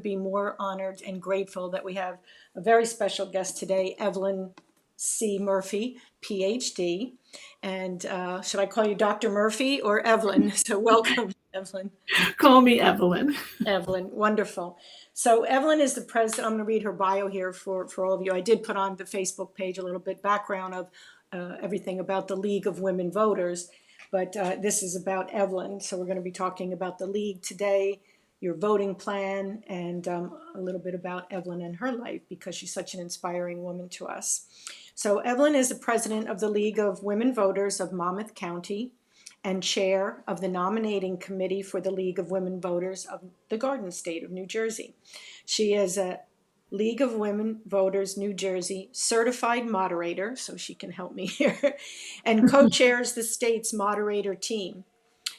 Be more honored and grateful that we have a very special guest today, Evelyn C Murphy PhD. And should I call you Dr. Murphy or Evelyn? So welcome, Evelyn. Call me Evelyn. Evelyn, wonderful. So Evelyn is the president. I'm going to read her bio here for all of you. I did put on the Facebook page a little bit background of everything about the League of Women Voters, but this is about Evelyn. So we're going to be talking about the League today, your voting plan, and a little bit about Evelyn and her life because she's such an inspiring woman to us. So Evelyn is the president of the League of Women Voters of Monmouth County and chair of the nominating committee for the League of Women Voters of the Garden State of New Jersey. She is a League of Women Voters New Jersey certified moderator, so she can help me here, and co-chairs the state's moderator team.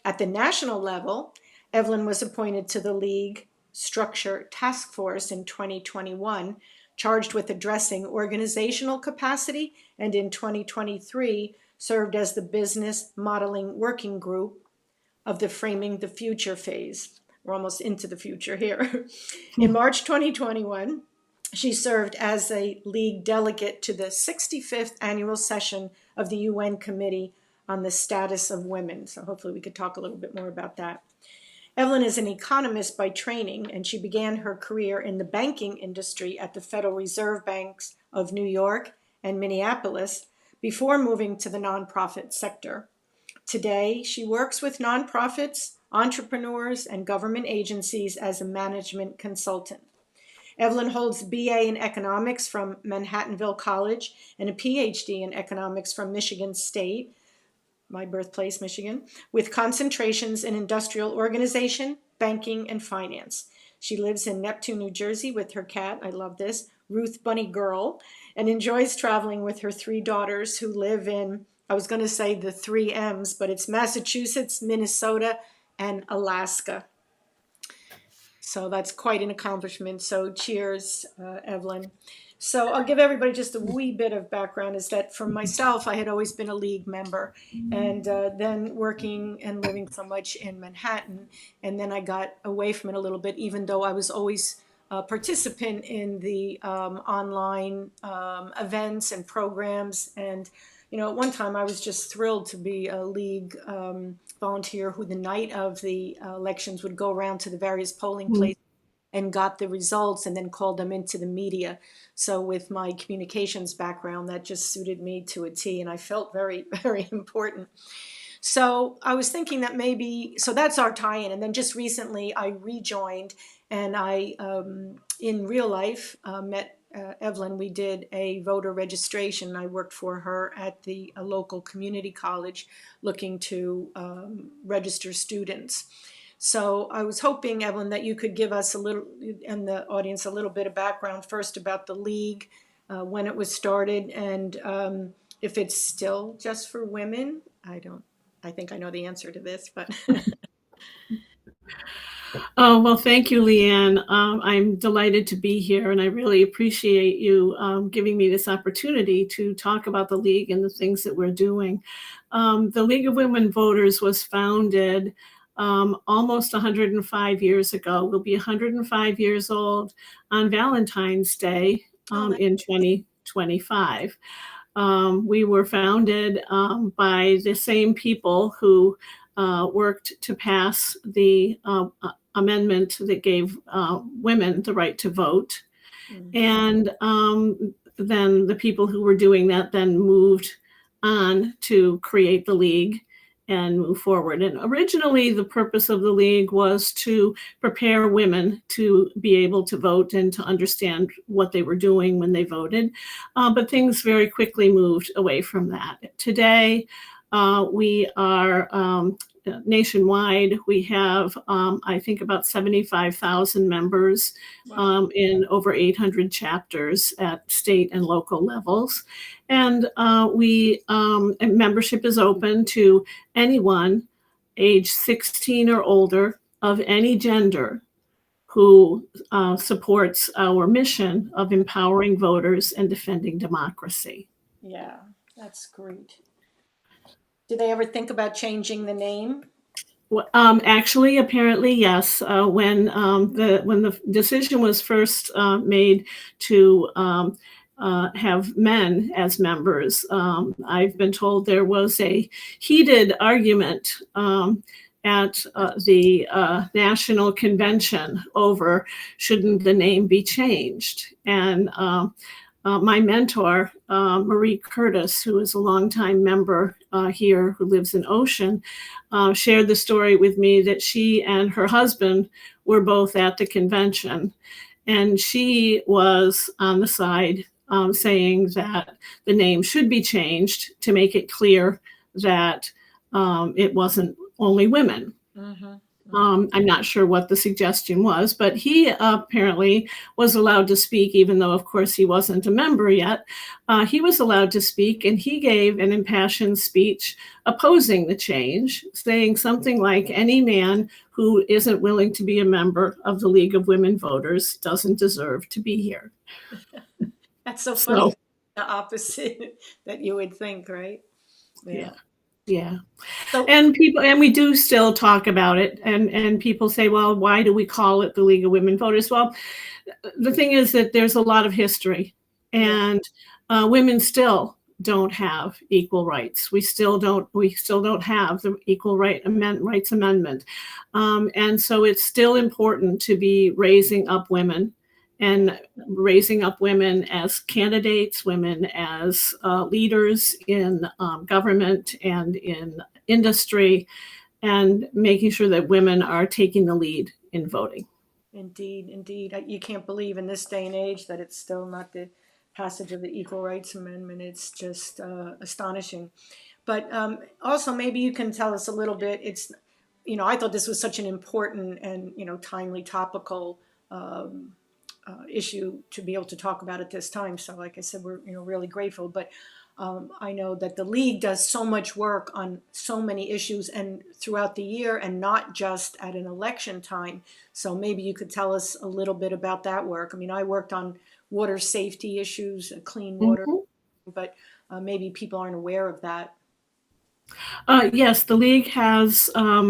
At the national level, Evelyn was appointed to the League Structure Task Force in 2021, charged with addressing organizational capacity, and in 2023 served as the Business Modeling Working Group of the Framing the Future phase. We're almost into the future here. In March 2021, she served as a League delegate to the 65th annual session of the UN Committee on the Status of Women. So hopefully we could talk a little bit more about that. Evelyn is an economist by training, and she began her career in the banking industry at the Federal Reserve Banks of New York and Minneapolis before moving to the nonprofit sector. Today, she works with nonprofits, entrepreneurs, and government agencies as a management consultant. Evelyn holds a BA in economics from Manhattanville College and a PhD in economics from Michigan State, my birthplace, Michigan, with concentrations in industrial organization, banking, and finance. She lives in Neptune, New Jersey with her cat, I love this, Ruth Bunny Girl, and enjoys traveling with her 3 daughters who live in, I was going to say the 3 M's, but it's Massachusetts, Minnesota, and Alaska. So that's quite an accomplishment. So cheers, Evelyn. So I'll give everybody just a wee bit of background is that for myself, I had always been a League member and then working and living so much in Manhattan. And then I got away from it a little bit, even though I was always a participant in the online events and programs. And, you know, at one time I was just thrilled to be a League volunteer who the night of the elections would go around to the various polling places and got the results and then called them into the media. So with my communications background, that just suited me to a T, and I felt very, very important. So I was thinking that maybe, so that's our tie-in. And then just recently I rejoined, and I, in real life, met Evelyn. We did a voter registration. I worked for her at the local community college looking to register students. So I was hoping, Evelyn, that you could give us a little, and the audience, a little bit of background first about the League, when it was started, and if it's still just for women. I think I know the answer to this, but. Oh, well, thank you, Leanne. I'm delighted to be here, and I really appreciate you giving me this opportunity to talk about the League and the things that we're doing. The League of Women Voters was founded almost 105 years ago. We'll be 105 years old on Valentine's Day in 2025. We were founded by the same people who worked to pass the amendment that gave women the right to vote. And then the people who were doing that then moved on to create the League and move forward. And originally the purpose of the League was to prepare women to be able to vote and to understand what they were doing when they voted. But things very quickly moved away from that. Today, we are nationwide. We have, I think, about 75,000 members in over 800 chapters at state and local levels. And membership is open to anyone age 16 or older of any gender who supports our mission of empowering voters and defending democracy. Yeah, that's great. Did they ever think about changing the name? Actually, apparently, yes. When the decision was first made to have men as members, I've been told there was a heated argument at the national convention over shouldn't the name be changed. And my mentor, Marie Curtis, who is a longtime member here who lives in Ocean, shared the story with me that she and her husband were both at the convention. And she was on the side saying that the name should be changed to make it clear that it wasn't only women. Mhm. I'm not sure what the suggestion was, but he apparently was allowed to speak, even though, of course, he wasn't a member yet. He was allowed to speak, and he gave an impassioned speech opposing the change, saying something like, any man who isn't willing to be a member of the League of Women Voters doesn't deserve to be here. That's so So, funny. The opposite that you would think, right? yeah. So, And we do still talk about it, and people say, well, why do we call it the League of Women Voters? Well, the thing is that there's a lot of history, and women still don't have equal rights. We still don't have the Equal Rights Amendment. And so it's still important to be raising up women as candidates, women as leaders in government and in industry, and making sure that women are taking the lead in voting. indeed, indeed. You can't believe in this day and age that it's still not the passage of the Equal Rights Amendment. It's just astonishing. But also, maybe you can tell us a little bit. I thought this was such an important and, timely, topical issue to be able to talk about at this time. So, like I said, we're, really grateful. But I know that the League does so much work on so many issues and throughout the year, and not just at an election time. So maybe you could tell us a little bit about that work. I mean, I worked on water safety issues, clean water, but maybe people aren't aware of that. Yes, the League has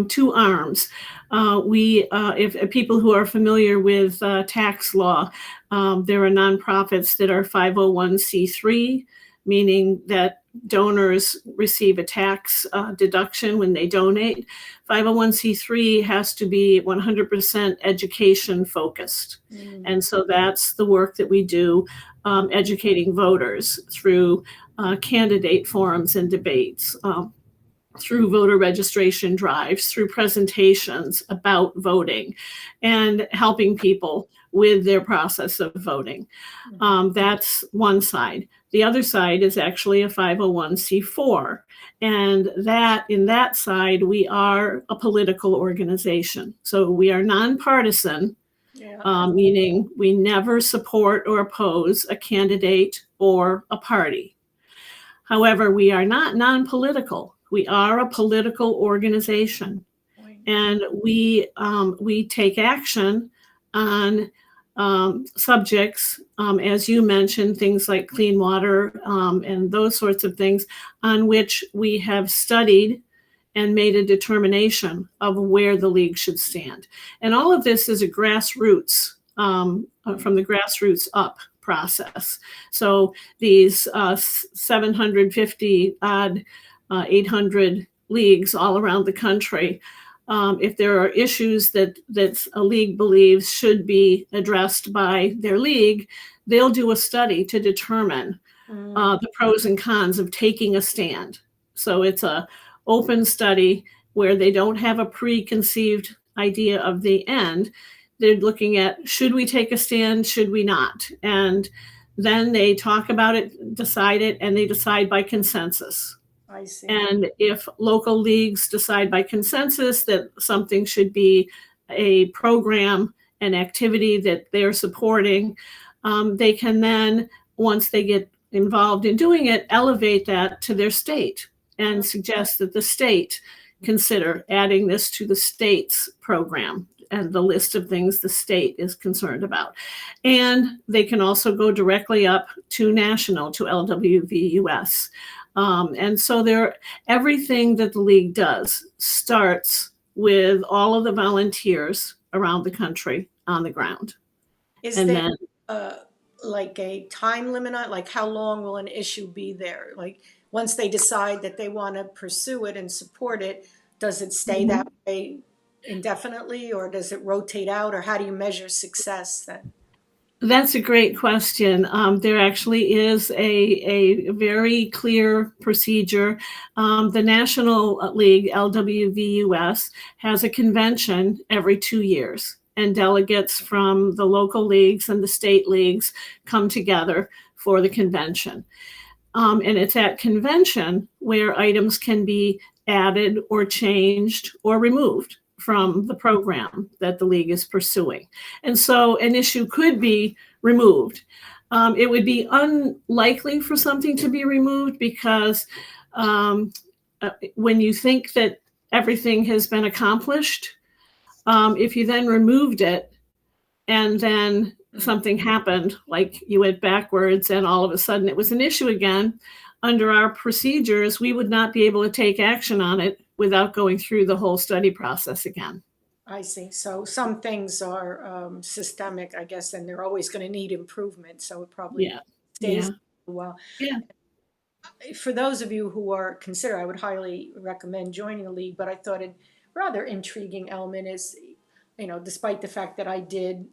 two arms. If people who are familiar with tax law, there are nonprofits that are 501c3, meaning that donors receive a tax deduction when they donate. 501c3 has to be 100% education focused. And so that's the work that we do, educating voters through candidate forums and debates. Through voter registration drives, through presentations about voting, and helping people with their process of voting. That's one side. The other side is actually a 501c4. And in that side, we are a political organization. So we are nonpartisan, meaning we never support or oppose a candidate or a party. However, we are not non-political. We are a political organization, and we take action on subjects, as you mentioned, things like clean water and those sorts of things, on which we have studied and made a determination of where the League should stand. And all of this is a grassroots, from the grassroots up process. So these 750 odd 800 leagues all around the country, if there are issues that a league believes should be addressed by their league, they'll do a study to determine the pros and cons of taking a stand. So it's a open study where they don't have a preconceived idea of the end. They're looking at, should we take a stand, should we not? And then they talk about it, decide it, and they decide by consensus. I see. And if local leagues decide by consensus that something should be a program, an activity that they're supporting, they can then, once they get involved in doing it, elevate that to their state and suggest that the state consider adding this to the state's program and the list of things the state is concerned about. And they can also go directly up to national, to LWV US. And so everything that the League does starts with all of the volunteers around the country on the ground. Is And there then like a time limit on, like how long will an issue be there? Like once they decide that they want to pursue it and support it, does it stay that way indefinitely, or does it rotate out, or how do you measure success then? that's a great question. There actually is a very clear procedure. The National League, LWVUS, has a convention every 2 years, and delegates from the local leagues and the state leagues come together for the convention. And it's at convention where items can be added or changed or removed from the program that the league is pursuing. And so an issue could be removed. It would be unlikely for something to be removed because when you think that everything has been accomplished, if you then removed it and then something happened, like you went backwards and all of a sudden it was an issue again, under our procedures, we would not be able to take action on it without going through the whole study process again. I see. So some things are systemic, I guess, and they're always going to need improvement. So it probably Yeah. stays Yeah. a while. Yeah. For those of you who are consider, I would highly recommend joining the league. But I thought a rather intriguing element is, despite the fact that I did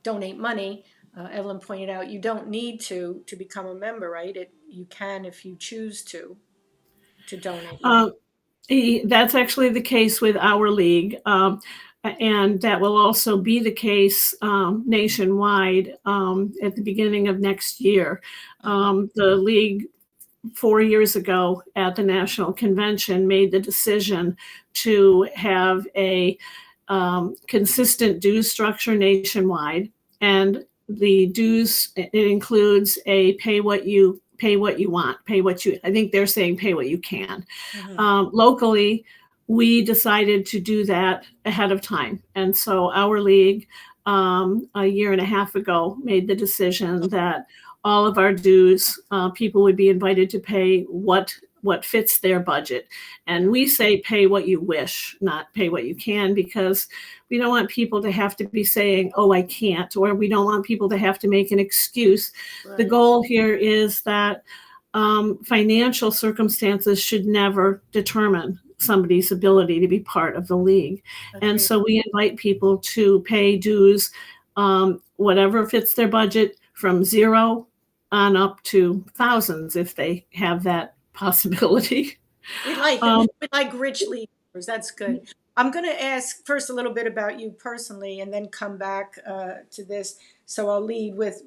donate money, Evelyn pointed out you don't need to become a member, right? You can if you choose to donate money. That's actually the case with our league. And that will also be the case nationwide at the beginning of next year. The league 4 years ago at the National Convention made the decision to have a consistent dues structure nationwide. And the dues, it includes a pay what you want, I think they're saying pay what you can. Locally, we decided to do that ahead of time. And so our league, a year and a half ago, made the decision that all of our dues, people would be invited to pay what fits their budget. And we say pay what you wish, not pay what you can, because we don't want people to have to be saying, oh, I can't, or we don't want people to have to make an excuse. Right. The goal here is that financial circumstances should never determine somebody's ability to be part of the league. Agreed. And so we invite people to pay dues, whatever fits their budget, from zero on up to thousands if they have that possibility. We like rich leaders. That's good. I'm going to ask first a little bit about you personally and then come back to this. So I'll lead with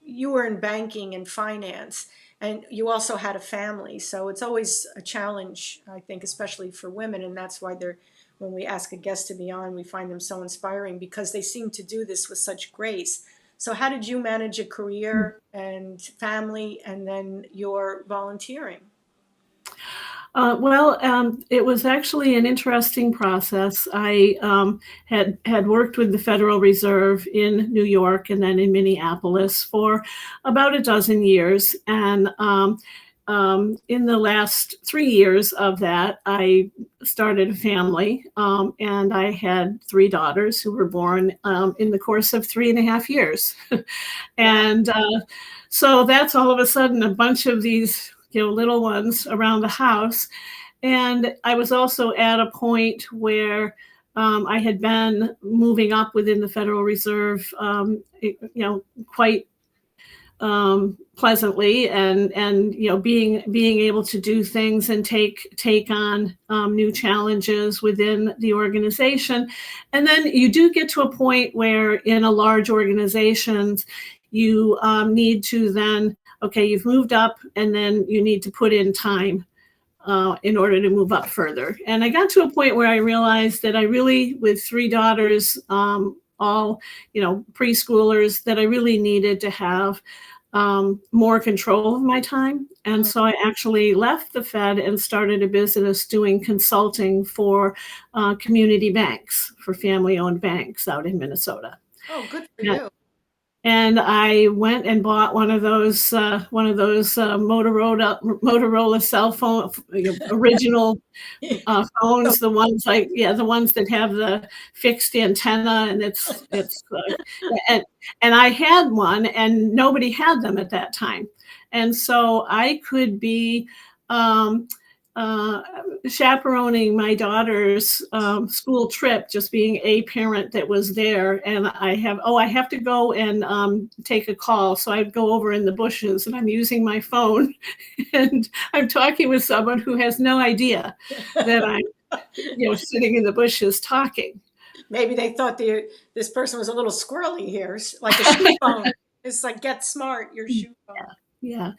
you were in banking and finance, and you also had a family. So it's always a challenge, I think, especially for women. And that's why when we ask a guest to be on, we find them so inspiring because they seem to do this with such grace. So how did you manage a career and family and then your volunteering? It was actually an interesting process. I had worked with the Federal Reserve in New York and then in Minneapolis for about a dozen years. And in the last 3 years of that, I started a family, and I had 3 daughters who were born in the course of 3.5 years. And so that's all of a sudden a bunch of these little ones around the house. And I was also at a point where I had been moving up within the Federal Reserve, quite pleasantly, and being able to do things and take on new challenges within the organization. And then you do get to a point where in a large organization, you need to then, okay, you've moved up, and then you need to put in time in order to move up further. And I got to a point where I realized that I really, with 3 daughters, all preschoolers, that I really needed to have more control of my time. And so I actually left the Fed and started a business doing consulting for community banks, for family-owned banks out in Minnesota. Oh, good for you. and I went and bought one of those Motorola cell phone, original phones, the ones the ones that have the fixed antenna, and and I had one, and nobody had them at that time, and so I could be um, uh, chaperoning my daughter's school trip, just being a parent that was there, and I have to go and take a call, so I'd go over in the bushes, and I'm using my phone, and I'm talking with someone who has no idea that I'm sitting in the bushes talking. Maybe they thought this person was a little squirrely here, like a shoe phone. It's like, get smart, your shoe phone. Yeah.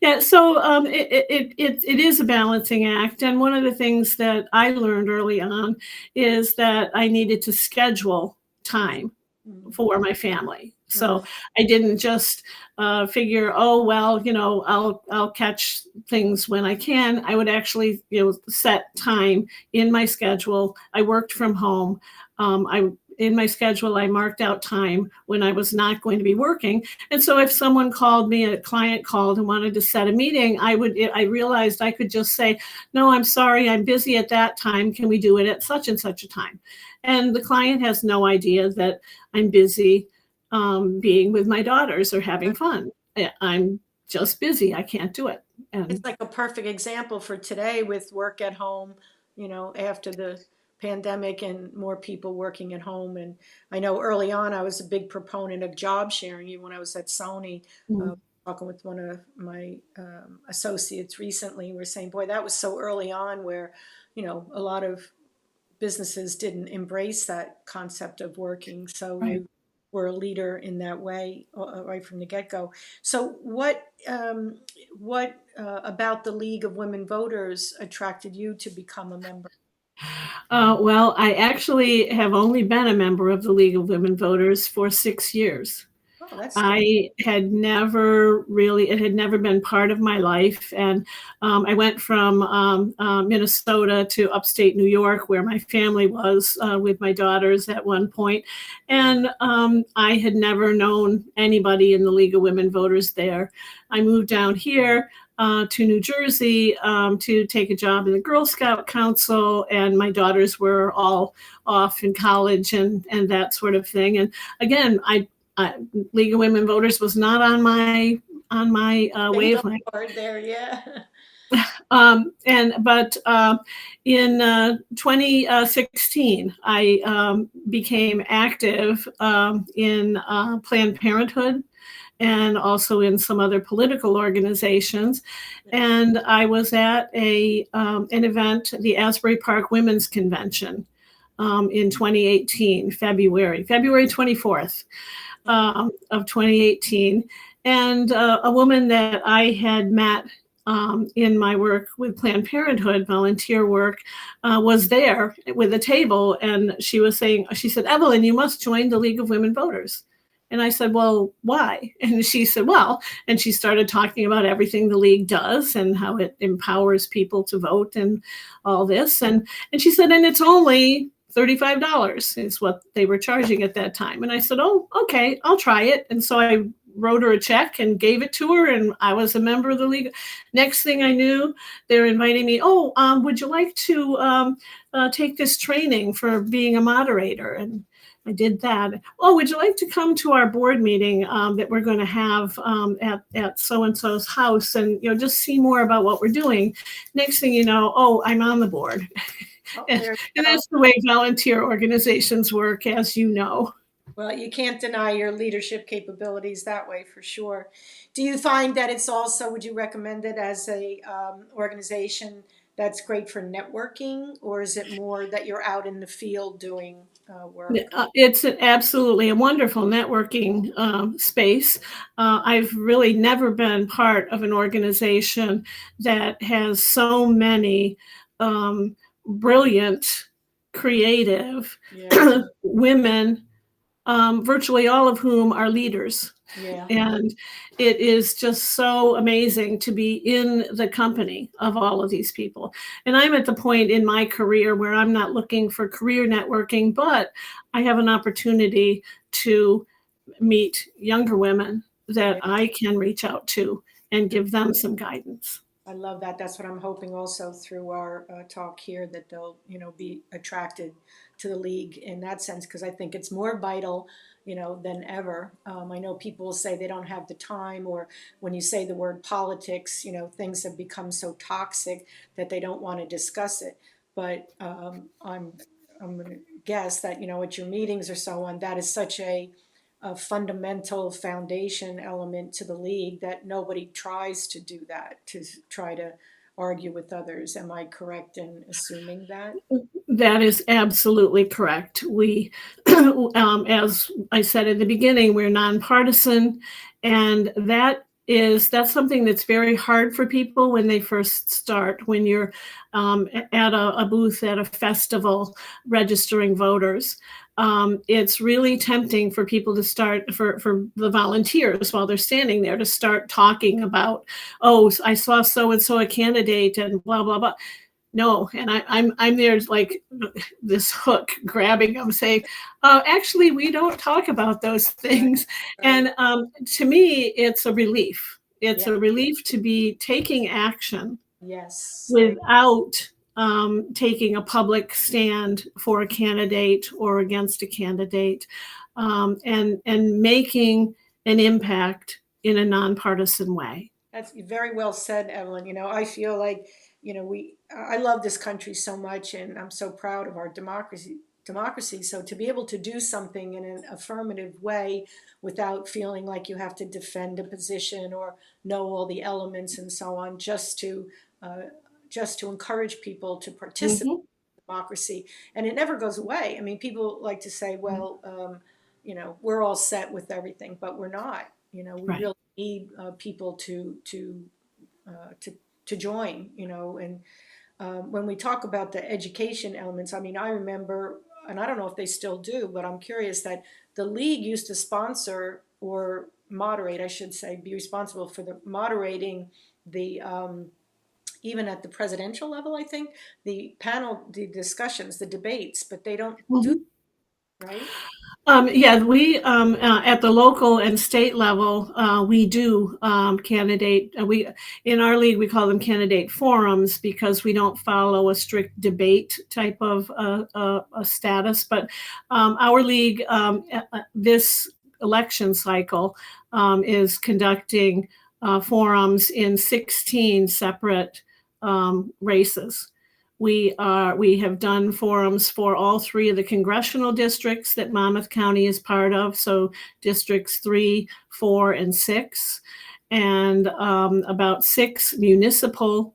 Yeah. So it is a balancing act. And one of the things that I learned early on is that I needed to schedule time for my family. So I didn't just figure, oh, well, I'll catch things when I can. I would actually, set time in my schedule. I worked from home. In my schedule, I marked out time when I was not going to be working. And so if someone called me, a client called and wanted to set a meeting, I realized I could just say, no, I'm sorry, I'm busy at that time. Can we do it at such and such a time? And the client has no idea that I'm busy being with my daughters or having fun. I'm just busy. I can't do it. And it's like a perfect example for today with work at home, after the pandemic and more people working at home. And I know early on I was a big proponent of job sharing. Even when I was at Sony, talking with one of my associates recently, we were saying, boy, that was so early on where, a lot of businesses didn't embrace that concept of working. So right. you were a leader in that way right from the get-go. So what about the League of Women Voters attracted you to become a member? Well, I actually have only been a member of the League of Women Voters for 6 years. Oh, that's It had never been part of my life. And I went from Minnesota to upstate New York, where my family was with my daughters at one point. And I had never known anybody in the League of Women Voters there. I moved down here to New Jersey to take a job in the Girl Scout Council, and my daughters were all off in college and that sort of thing. And again, League of Women Voters was not on my wavelength. There, yeah. But in 2016, I became active in Planned Parenthood and also in some other political organizations. And I was at an event, the Asbury Park Women's Convention in 2018, February 24th. Of 2018, and a woman that I had met in my work with Planned Parenthood, volunteer work, was there with a table, and she said, Evelyn, you must join the League of Women Voters. And I said, well, why? And she said, well, and she started talking about everything the League does and how it empowers people to vote and all this. And she said, and it's only $35 is what they were charging at that time. And I said, oh, okay, I'll try it. And so I wrote her a check and gave it to her, and I was a member of the League. Next thing I knew, they're inviting me, would you like to take this training for being a moderator? And I did that. Oh, would you like to come to our board meeting that we're going to have at so-and-so's house and just see more about what we're doing? Next thing you know, I'm on the board. And that's the way volunteer organizations work, as you know. Well, you can't deny your leadership capabilities that way, for sure. Do you find that it's also, would you recommend it as a organization that's great for networking, or is it more that you're out in the field doing work? It's absolutely a wonderful networking space. I've really never been part of an organization that has so many brilliant, creative women, virtually all of whom are leaders. Yeah. And it is just so amazing to be in the company of all of these people. And I'm at the point in my career where I'm not looking for career networking, but I have an opportunity to meet younger women that I can reach out to and give them some guidance. I love that. That's what I'm hoping also through our talk here, that they'll, be attracted to the league in that sense, because I think it's more vital, than ever. I know people say they don't have the time, or when you say the word politics, things have become so toxic that they don't want to discuss it. But I'm going to guess that, at your meetings or so on, that is such a fundamental foundation element to the league that nobody tries to do that, to try to argue with others. Am I correct in assuming that? That is absolutely correct. We, as I said at the beginning, we're nonpartisan, and that's something that's very hard for people when they first start. When you're at a booth at a festival registering voters, it's really tempting for people to start, for the volunteers while they're standing there, to start talking about, oh, I saw so and so a candidate and blah blah blah. No, and I'm there like this hook grabbing them, saying, actually, we don't talk about those things. Right. And to me, it's a relief. It's Yeah. a relief to be taking action Yes. without taking a public stand for a candidate or against a candidate, and making an impact in a nonpartisan way. That's very well said, Evelyn. I feel like, I love this country so much, and I'm so proud of our democracy. So to be able to do something in an affirmative way without feeling like you have to defend a position or know all the elements and so on, just to encourage people to participate Mhm. in democracy. And it never goes away. I mean, people like to say, well, we're all set with everything, but we're not. We Right. really need people to join. And when we talk about the education elements, I mean, I remember, and I don't know if they still do, but I'm curious that the league used to sponsor or moderate, I should say, be responsible for the moderating the even at the presidential level, I think, the discussions, the debates, but they don't do, Mhm. right? Yeah, we at the local and state level, we do candidate. We in our league we call them candidate forums because we don't follow a strict debate type of a status. But our league this election cycle is conducting forums in 16 separate races. We have done forums for all three of the congressional districts that Monmouth County is part of, so districts 3, 4, and 6, and about 6 municipal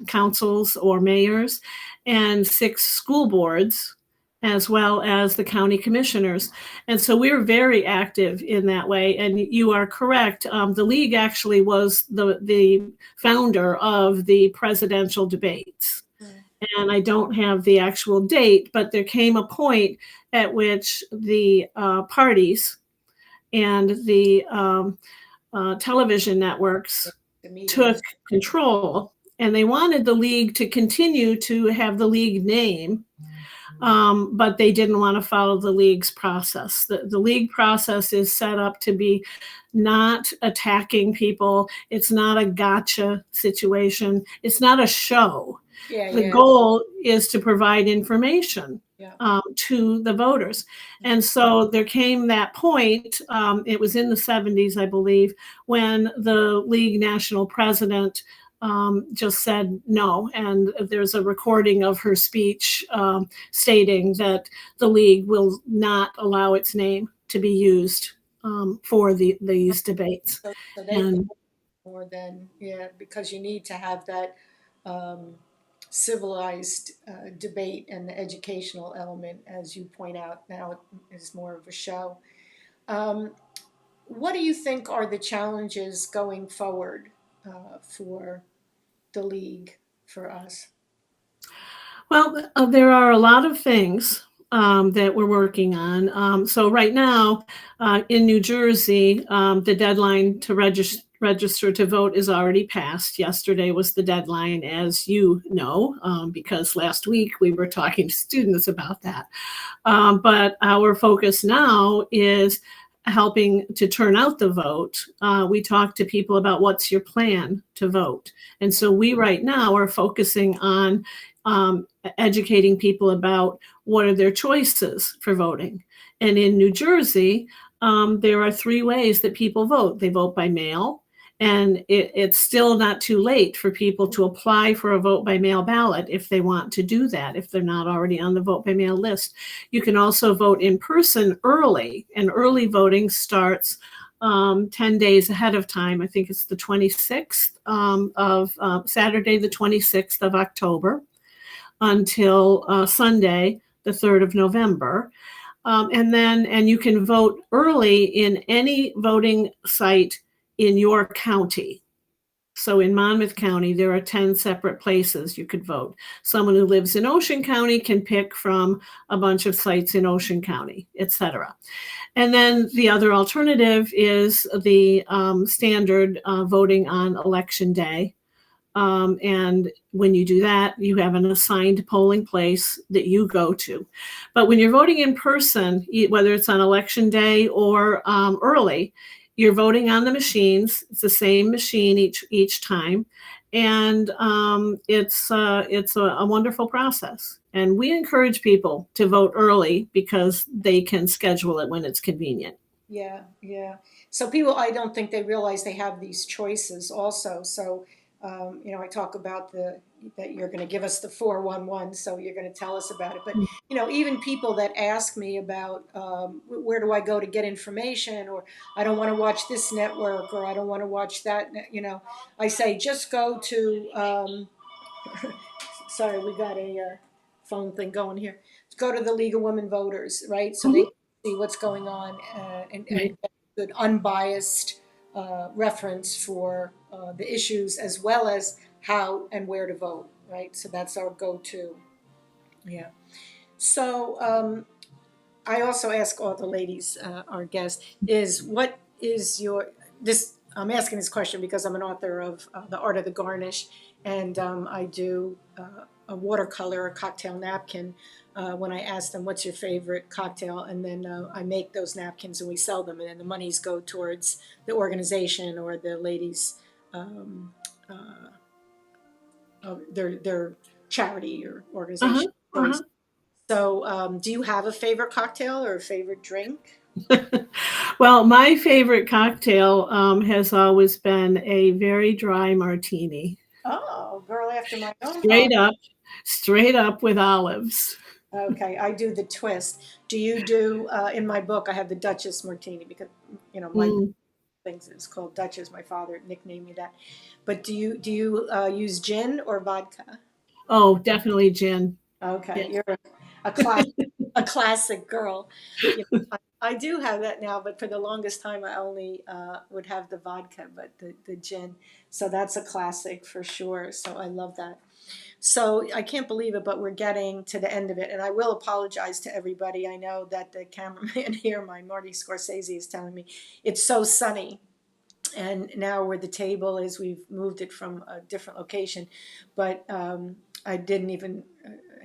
councils or mayors, and 6 school boards, as well as the county commissioners. And so we're very active in that way. And you are correct. The league actually was the founder of the presidential debates. And I don't have the actual date, but there came a point at which the parties and the television networks took control, and they wanted the league to continue to have the league name, but they didn't want to follow the league's process. The league process is set up to be not attacking people. It's not a gotcha situation. It's not a show. The goal is to provide information to the voters. And so there came that point, it was in the 70s, I believe, when the league national president just said no. And there's a recording of her speech stating that the league will not allow its name to be used for these debates. So they more than, because you need to have that civilized debate, and the educational element, as you point out, now is more of a show. What do you think are the challenges going forward for the league, for us? Well, there are a lot of things. that we're working on. So right now, in New Jersey, the deadline to register to vote is already passed. Yesterday was the deadline, as you know, because last week we were talking to students about that. But our focus now is helping to turn out the vote. We talk to people about what's your plan to vote. And so we right now are focusing on educating people about what are their choices for voting. And in New Jersey, there are 3 ways that people vote. They vote by mail, and it's still not too late for people to apply for a vote by mail ballot if they want to do that, if they're not already on the vote by mail list. You can also vote in person early, and early voting starts 10 days ahead of time. I think it's the 26th of Saturday, the 26th of October, until Sunday, the 3rd of November. And you can vote early in any voting site in your county. So in Monmouth County, there are 10 separate places you could vote. Someone who lives in Ocean County can pick from a bunch of sites in Ocean County, etc. And then the other alternative is the standard voting on Election Day. And when you do that, you have an assigned polling place that you go to. But when you're voting in person, whether it's on Election Day or early, you're voting on the machines. It's the same machine each time, and it's a wonderful process. And we encourage people to vote early because they can schedule it when it's convenient. Yeah, yeah. So people, I don't think they realize they have these choices also. So, I talk about that you're going to give us the 411, so you're going to tell us about it. But, even people that ask me about where do I go to get information, or I don't want to watch this network, or I don't want to watch that, I say just go to, sorry, we got a phone thing going here. Go to the League of Women Voters, right? So they Mhm. can see what's going on and Right. get good unbiased reference for the issues as well as how and where to vote, right? So that's our go-to. Yeah. So I also ask all the ladies, our guests, is what is your this? I'm asking this question because I'm an author of The Art of the Garnish, and I do a watercolor, a cocktail napkin. When I ask them, "What's your favorite cocktail?" and then I make those napkins and we sell them, and then the monies go towards the organization or the ladies' um, uh, their charity or Uh-huh. organization choice. Uh-huh. So, do you have a favorite cocktail or a favorite drink? Well, my favorite cocktail has always been a very dry martini, Oh, girl after my own heart. straight up, straight up with olives. Okay, I do the twist. Do you do in my book? I have the Duchess Martini because my Mm. things is called Duchess. My father nicknamed me that. But do you use gin or vodka? Oh, definitely gin. Okay, Yes. you're a class a classic girl. I do have that now, but for the longest time I only would have the vodka, but the gin. So that's a classic for sure. So I love that. So I can't believe it, but we're getting to the end of it. And I will apologize to everybody. I know that the cameraman here, my Marty Scorsese, is telling me it's so sunny. And now where the table is, we've moved it from a different location. But I didn't even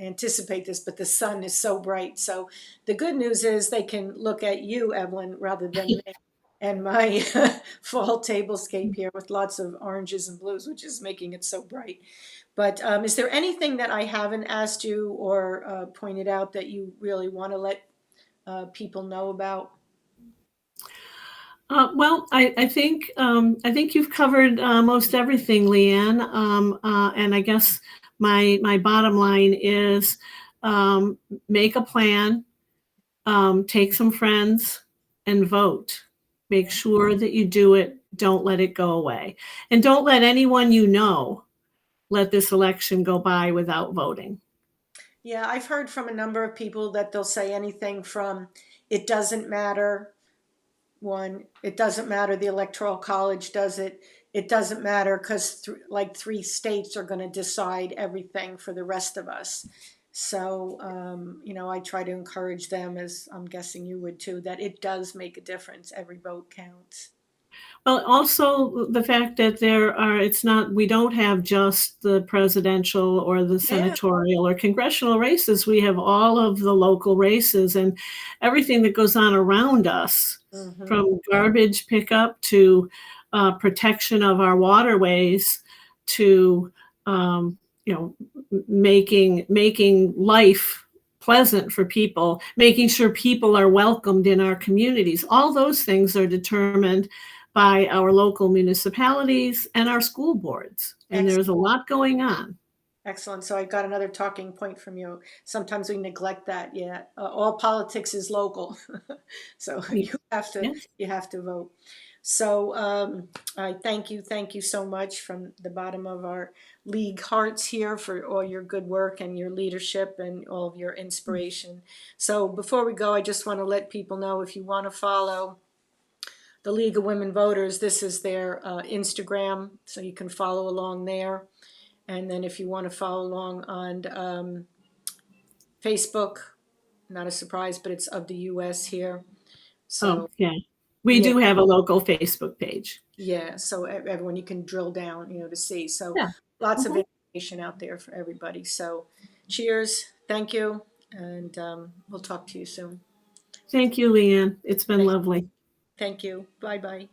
anticipate this, but the sun is so bright. So the good news is they can look at you, Evelyn, rather than me. And my fall tablescape here with lots of oranges and blues, which is making it so bright. But is there anything that I haven't asked you or pointed out that you really want to let people know about? Well, I think you've covered most everything, Leanne. And I guess my bottom line is make a plan, take some friends, and vote. Make sure that you do it. Don't let it go away, and don't let anyone you know let this election go by without voting. Yeah, I've heard from a number of people that they'll say anything from it doesn't matter, one, it doesn't matter, the Electoral College does it, it doesn't matter because like 3 states are going to decide everything for the rest of us. So, you know, I try to encourage them, as I'm guessing you would too, that it does make a difference. Every vote counts. Well, also the fact that it's not, we don't have just the presidential or the Yeah. senatorial or congressional races. We have all of the local races and everything that goes on around us, Hmm. from garbage pickup to protection of our waterways to, you know, making life pleasant for people, making sure people are welcomed in our communities. All those things are determined by our local municipalities and our school boards. And there's a lot going on. Excellent. So I got another talking point from you. Sometimes we neglect that. Yeah, all politics is local, so Yes. you have to vote. So I thank you so much from the bottom of our league hearts here for all your good work and your leadership and all of your inspiration. So before we go, I just want to let people know, if you want to follow the League of Women Voters, this is their Instagram, so you can follow along there. And then if you want to follow along on Facebook, not a surprise, but it's of the US here. Oh, So yeah. We yeah, do have a local Facebook page. yeah. So everyone, you can drill down, to see. So Yeah. lots of Mhm. information out there for everybody. So cheers, thank you, and we'll talk to you soon. Thank you, Leanne. It's been Thank, lovely. thank you. Bye bye.